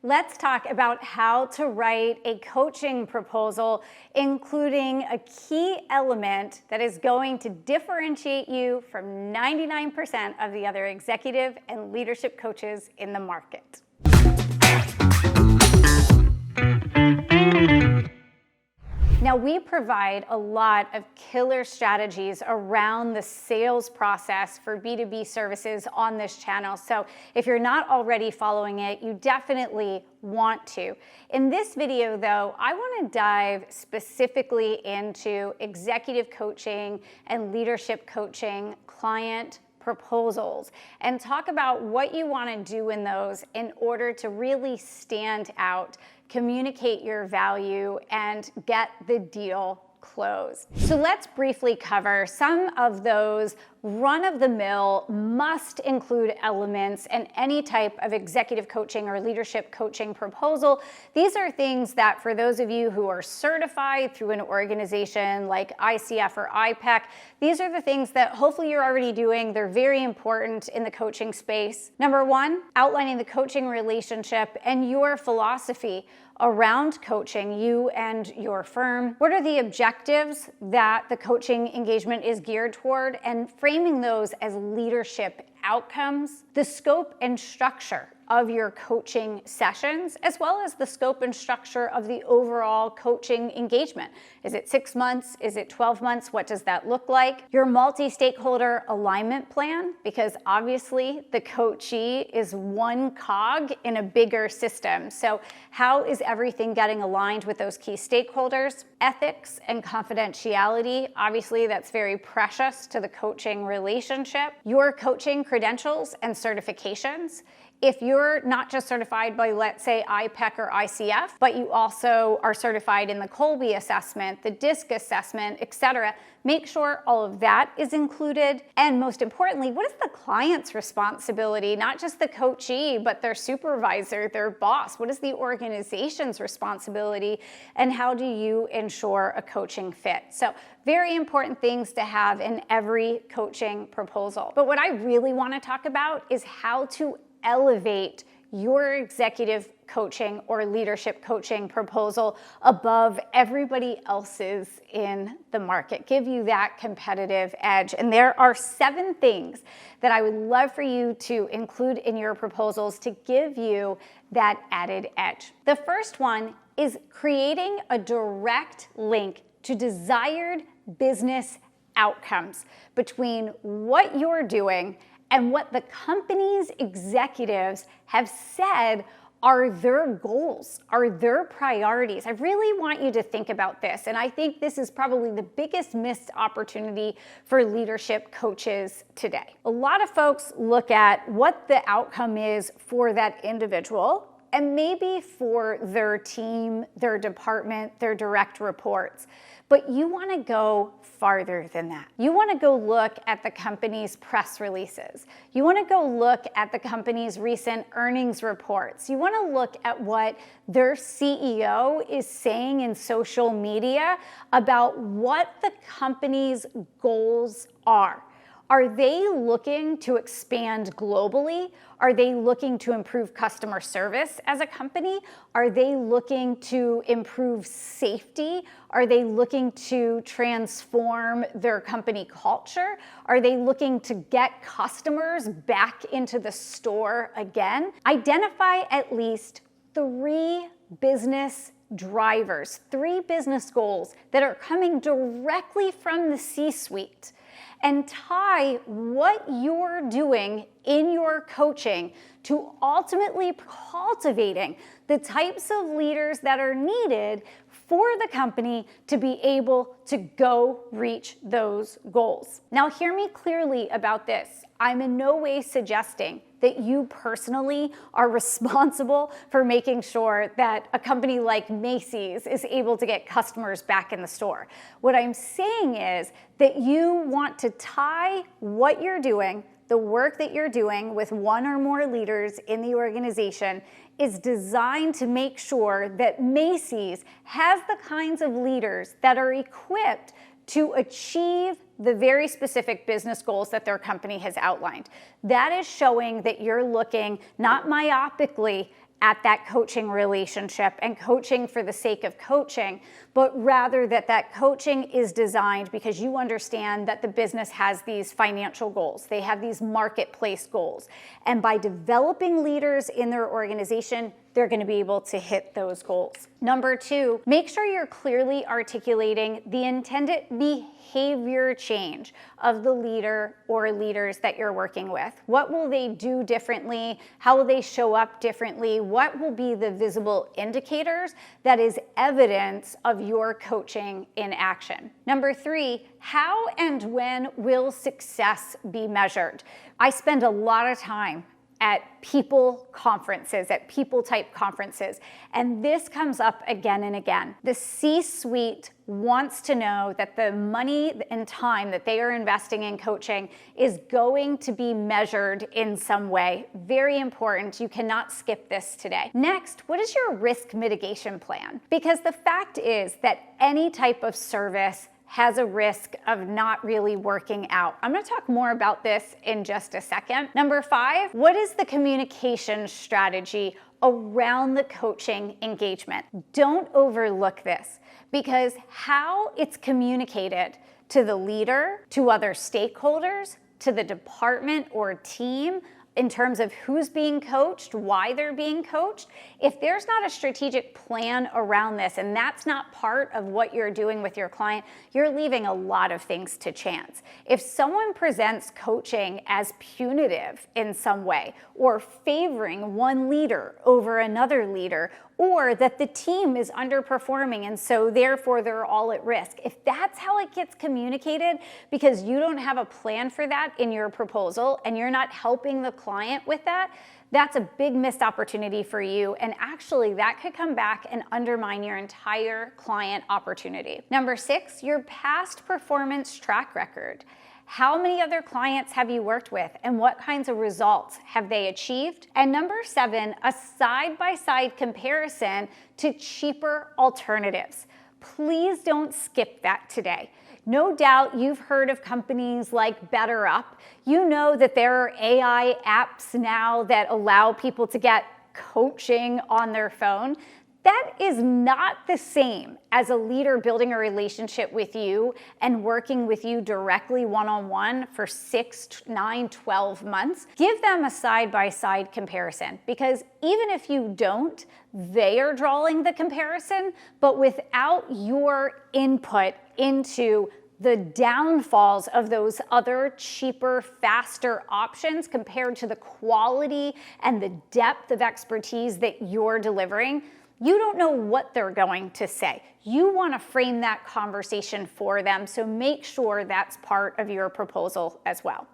Let's talk about how to write a coaching proposal, including a key element that is going to differentiate you from 99% of the other executive and leadership coaches in the market. Now, we provide a lot of killer strategies around the sales process for B2B services on this channel. So if you're not already following it, you definitely want to. In this video, though, I want to dive specifically into executive coaching and leadership coaching client proposals and talk about what you want to do in those in order to really stand out, communicate your value, and get the deal closed. So let's briefly cover some of those run-of-the-mill, must-include elements in any type of executive coaching or leadership coaching proposal. These are things that, for those of you who are certified through an organization like ICF or IPEC, these are the things that hopefully you're already doing. They're very important in the coaching space. Number one, outlining the coaching relationship and your philosophy around coaching, you and your firm. What are the objectives that the coaching engagement is geared toward, and framing those as leadership outcomes, the scope and structure of your coaching sessions, as well as the scope and structure of the overall coaching engagement. Is it 6 months? Is it 12 months? What does that look like? Your multi-stakeholder alignment plan, because obviously the coachee is one cog in a bigger system. So how is everything getting aligned with those key stakeholders? Ethics and confidentiality, obviously that's very precious to the coaching relationship. Your coaching credentials and certifications. If you're not just certified by, let's say, IPEC or ICF, but you also are certified in the Colby assessment, the DISC assessment, etc., make sure all of that is included. And most importantly, what is the client's responsibility? Not just the coachee, but their supervisor, their boss. What is the organization's responsibility? And how do you ensure a coaching fit? So very important things to have in every coaching proposal. But what I really want to talk about is how to elevate your executive coaching or leadership coaching proposal above everybody else's in the market. Give you that competitive edge. And there are 7 things that I would love for you to include in your proposals to give you that added edge. The first one is creating a direct link to desired business outcomes between what you're doing and what the company's executives have said are their goals, are their priorities. I really want you to think about this, and I think this is probably the biggest missed opportunity for leadership coaches today. A lot of folks look at what the outcome is for that individual, and maybe for their team, their department, their direct reports. But you want to go farther than that. You want to go look at the company's press releases. You want to go look at the company's recent earnings reports. You want to look at what their CEO is saying in social media about what the company's goals are. Are they looking to expand globally? Are they looking to improve customer service as a company? Are they looking to improve safety? Are they looking to transform their company culture? Are they looking to get customers back into the store again? Identify at least 3 business drivers, 3 business goals that are coming directly from the C-suite, and tie what you're doing in your coaching to ultimately cultivating the types of leaders that are needed for the company to be able to go reach those goals. Now, hear me clearly about this. I'm in no way suggesting that you personally are responsible for making sure that a company like Macy's is able to get customers back in the store. What I'm saying is that you want to tie what you're doing, the work that you're doing with one or more leaders in the organization, is designed to make sure that Macy's has the kinds of leaders that are equipped to achieve the very specific business goals that their company has outlined. That is showing that you're looking not myopically at that coaching relationship and coaching for the sake of coaching, but rather that coaching is designed because you understand that the business has these financial goals. They have these marketplace goals. And by developing leaders in their organization, they're going to be able to hit those goals. Number 2, make sure you're clearly articulating the intended behavior change of the leader or leaders that you're working with. What will they do differently? How will they show up differently? What will be the visible indicators that is evidence of your coaching in action? Number 3, how and when will success be measured? I spend a lot of time at people conferences, at people type conferences. And this comes up again and again. The C-suite wants to know that the money and time that they are investing in coaching is going to be measured in some way. Very important. You cannot skip this today. Next, what is your risk mitigation plan? Because the fact is that any type of service has a risk of not really working out. I'm going to talk more about this in just a second. Number 5, what is the communication strategy around the coaching engagement? Don't overlook this, because how it's communicated to the leader, to other stakeholders, to the department or team, in terms of who's being coached, why they're being coached, if there's not a strategic plan around this, and that's not part of what you're doing with your client, you're leaving a lot of things to chance. If someone presents coaching as punitive in some way, or favoring one leader over another leader, or that the team is underperforming and so therefore they're all at risk. If that's how it gets communicated because you don't have a plan for that in your proposal and you're not helping the client with that, that's a big missed opportunity for you. And actually that could come back and undermine your entire client opportunity. Number 6, your past performance track record. How many other clients have you worked with and what kinds of results have they achieved? And number 7, a side-by-side comparison to cheaper alternatives. Please don't skip that today. No doubt you've heard of companies like BetterUp. You know that there are AI apps now that allow people to get coaching on their phone. That is not the same as a leader building a relationship with you and working with you directly one-on-one for 6, 9, 12 months. Give them a side-by-side comparison, because even if you don't, they are drawing the comparison, but without your input into the downfalls of those other cheaper, faster options compared to the quality and the depth of expertise that you're delivering, you don't know what they're going to say. You want to frame that conversation for them, so make sure that's part of your proposal as well.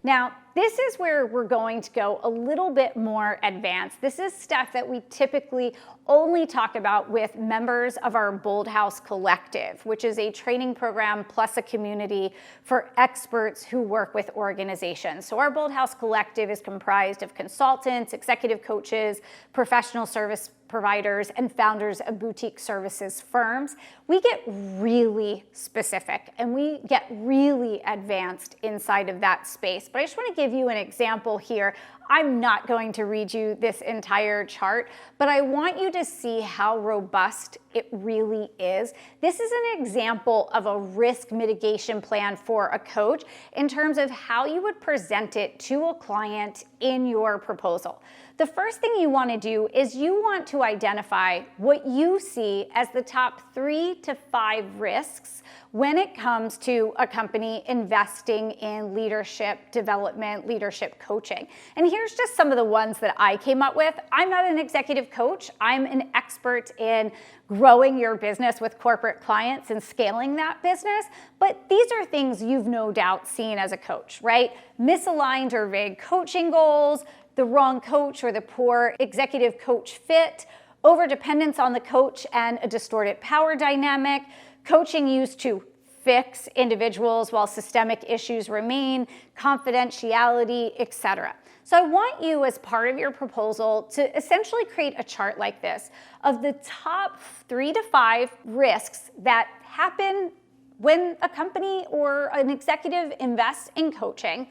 Now, this is where we're going to go a little bit more advanced. This is stuff that we typically only talk about with members of our Bold House Collective, which is a training program plus a community for experts who work with organizations. So our Bold House Collective is comprised of consultants, executive coaches, professional service providers, and founders of boutique services firms. We get really specific and we get really advanced inside of that space. But I just want to give you an example here. I'm not going to read you this entire chart, but I want you to see how robust it really is. This is an example of a risk mitigation plan for a coach in terms of how you would present it to a client in your proposal. The first thing you want to do is you want to identify what you see as the top 3 to 5 risks when it comes to a company investing in leadership development, leadership coaching. And here's just some of the ones that I came up with. I'm not an executive coach. I'm an expert in growing your business with corporate clients and scaling that business. But these are things you've no doubt seen as a coach, right? Misaligned or vague coaching goals, the wrong coach or the poor executive coach fit, overdependence on the coach and a distorted power dynamic, coaching used to fix individuals while systemic issues remain, confidentiality, etc. So I want you, as part of your proposal, to essentially create a chart like this of the top 3 to 5 risks that happen when a company or an executive invests in coaching,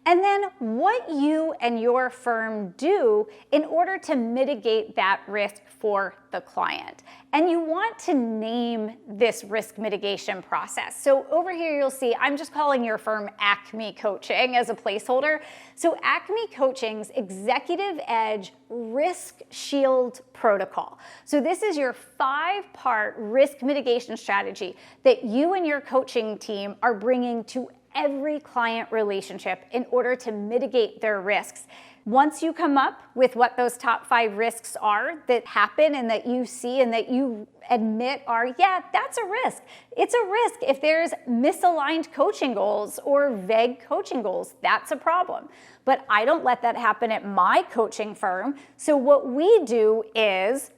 and then what you and your firm do in order to mitigate that risk for the client. And you want to name this risk mitigation process. So over here you'll see I'm just calling your firm Acme Coaching as a placeholder. So Acme Coaching's Executive Edge Risk Shield Protocol. So this is your 5-part risk mitigation strategy that you and your coaching team are bringing to every client relationship in order to mitigate their risks. Once you come up with what those top 5 risks are that happen and that you see and that you admit are, yeah, that's a risk. It's a risk if there's misaligned coaching goals or vague coaching goals. That's a problem. But I don't let that happen at my coaching firm. So what we do is ...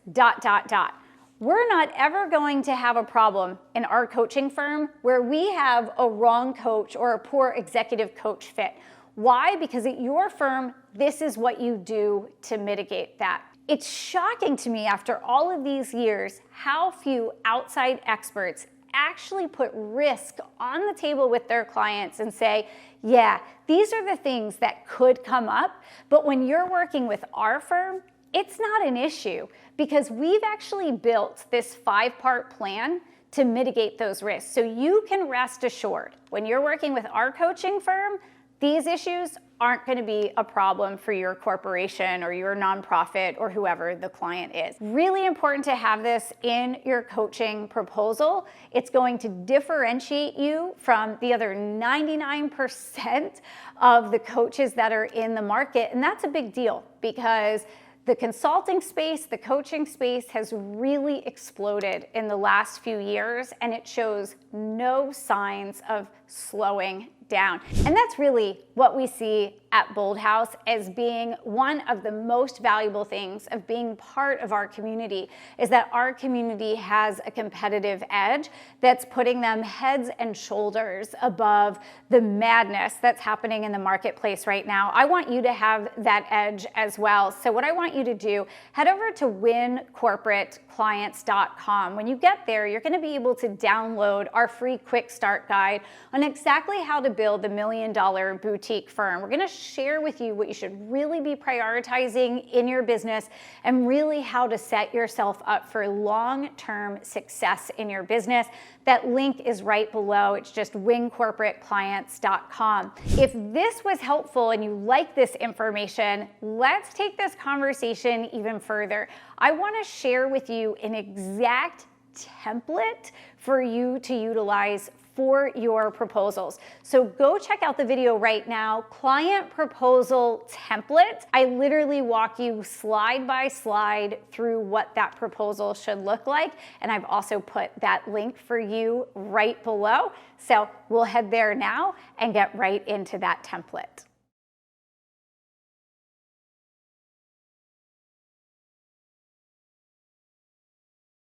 We're not ever going to have a problem in our coaching firm where we have a wrong coach or a poor executive coach fit. Why? Because at your firm, this is what you do to mitigate that. It's shocking to me after all of these years how few outside experts actually put risk on the table with their clients and say, yeah, these are the things that could come up, but when you're working with our firm, it's not an issue because we've actually built this 5-part plan to mitigate those risks. So you can rest assured when you're working with our coaching firm, these issues aren't going to be a problem for your corporation or your nonprofit or whoever the client is. Really important to have this in your coaching proposal. It's going to differentiate you from the other 99% of the coaches that are in the market. And that's a big deal because the consulting space, the coaching space has really exploded in the last few years, and it shows no signs of slowing down. And that's really what we see at Bold House as being one of the most valuable things of being part of our community, is that our community has a competitive edge that's putting them heads and shoulders above the madness that's happening in the marketplace right now. I want you to have that edge as well. So what I want you to do, head over to wincorporateclients.com. When you get there, you're going to be able to download our free quick start guide on exactly how to build the $1 million boutique firm. We're going to share with you what you should really be prioritizing in your business and really how to set yourself up for long-term success in your business. That link is right below. It's just wincorporateclients.com. If this was helpful and you like this information, let's take this conversation even further. I want to share with you an exact template for you to utilize for your proposals. So go check out the video right now, Client Proposal Template. I literally walk you slide by slide through what that proposal should look like. And I've also put that link for you right below. So we'll head there now and get right into that template.